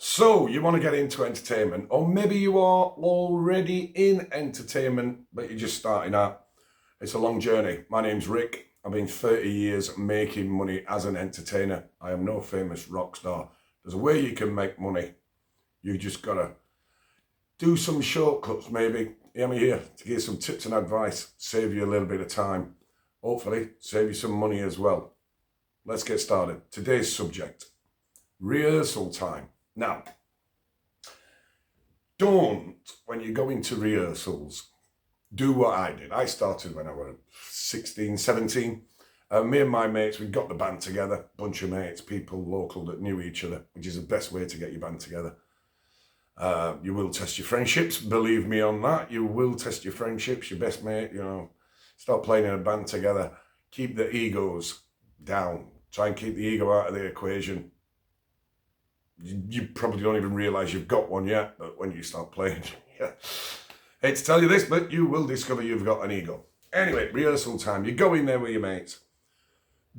So, you want to get into entertainment, or maybe you are already in entertainment, but you're just starting out. It's a long journey. My name's Rick. I've been 30 years making money as an entertainer. I am no famous rock star. There's a way you can make money. You just got to do some shortcuts, maybe. I'm here to give you some tips and advice, save you a little bit of time. Hopefully, save you some money as well. Let's get started. Today's subject, rehearsal time. Now, don't, when you go into rehearsals, do what I did. I started when I was 16, 17. Me and my mates, we got the band together, bunch of mates, people local that knew each other, which is the best way to get your band together. You will test your friendships, believe me on that. You will test your friendships, your best mate, start playing in a band together. Keep the egos down. Try and keep the ego out of the equation. You probably don't even realise you've got one yet, but when you start playing, hate to tell you this, but you will discover you've got an ego. Anyway, rehearsal time. You go in there with your mates.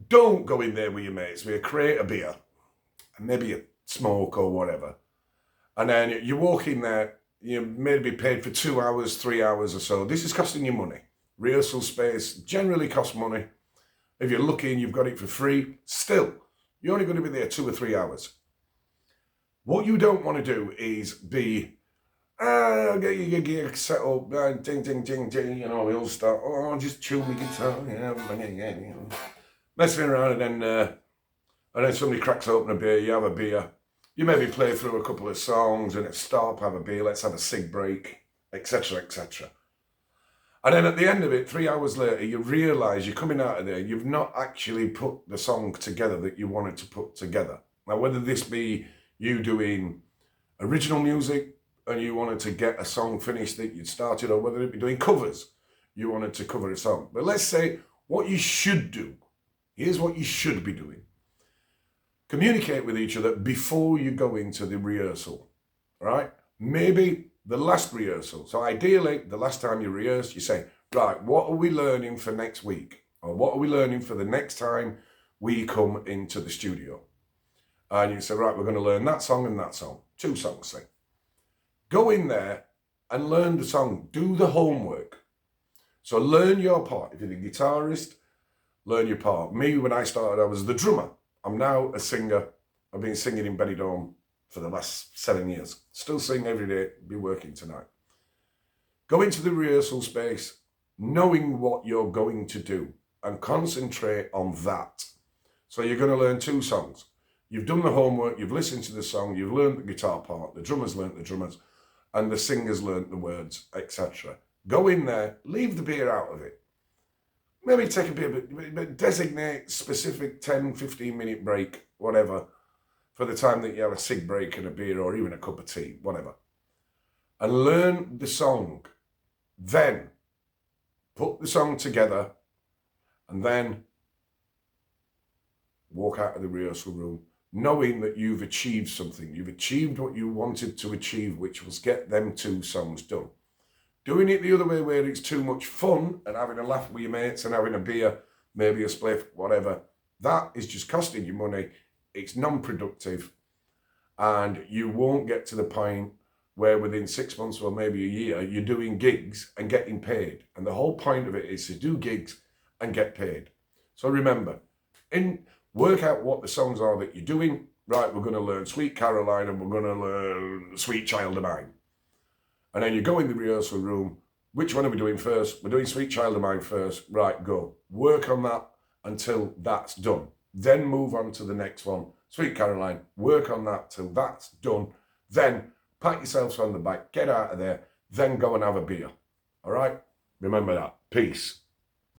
Don't go in there with your mates. We create a beer, and maybe a smoke or whatever. And then you walk in there, you may be paid for 2 hours, 3 hours or so. This is costing you money. Rehearsal space generally costs money. If you're lucky and you've got it for free, still, you're only going to be there 2 or 3 hours. What you don't want to do is be, get your gig set up, ding, ding, ding, ding, we all start, just tune the guitar, messing around, and then somebody cracks open a beer, you have a beer, you maybe play through a couple of songs, and it's stop, have a beer, let's have a cig break, etc., etc. And then at the end of it, 3 hours later, you realise you're coming out of there, you've not actually put the song together that you wanted to put together. Now, whether this be you doing original music and you wanted to get a song finished that you'd started, or whether it be doing covers, you wanted to cover a song. But let's say what you should do, here's what you should be doing. Communicate with each other before you go into the rehearsal, right? Maybe the last rehearsal. So ideally, the last time you rehearse, you say, right, what are we learning for next week? Or what are we learning for the next time we come into the studio? And you say, right, we're going to learn that song and that song. 2 songs, say. Go in there and learn the song. Do the homework. So learn your part. If you're the guitarist, learn your part. Me, when I started, I was the drummer. I'm now a singer. I've been singing in Benidorm for the last 7 years. Still sing every day, be working tonight. Go into the rehearsal space, knowing what you're going to do, and concentrate on that. So you're going to learn 2 songs. You've done the homework, you've listened to the song, you've learned the guitar part, the drummers learned the drummers, and the singers learned the words, etc. Go in there, leave the beer out of it. Maybe take a beer, but designate specific 10, 15-minute break, whatever, for the time that you have a cig break and a beer or even a cup of tea, whatever. And learn the song. Then put the song together and then walk out of the rehearsal room, knowing that you've achieved something. You've achieved what you wanted to achieve, which was get them 2 songs done. Doing it the other way, where it's too much fun and having a laugh with your mates and having a beer, maybe a spliff, whatever, that is just costing you money. It's non-productive, and you won't get to the point where within 6 months or maybe a year, you're doing gigs and getting paid. And the whole point of it is to do gigs and get paid. So remember, work out what the songs are that you're doing. Right, we're going to learn Sweet Caroline and we're going to learn Sweet Child of Mine. And then you go in the rehearsal room. Which one are we doing first? We're doing Sweet Child of Mine first. Right, go. Work on that until that's done. Then move on to the next one. Sweet Caroline, work on that till that's done. Then pat yourselves on the back, get out of there, then go and have a beer. All right? Remember that. Peace.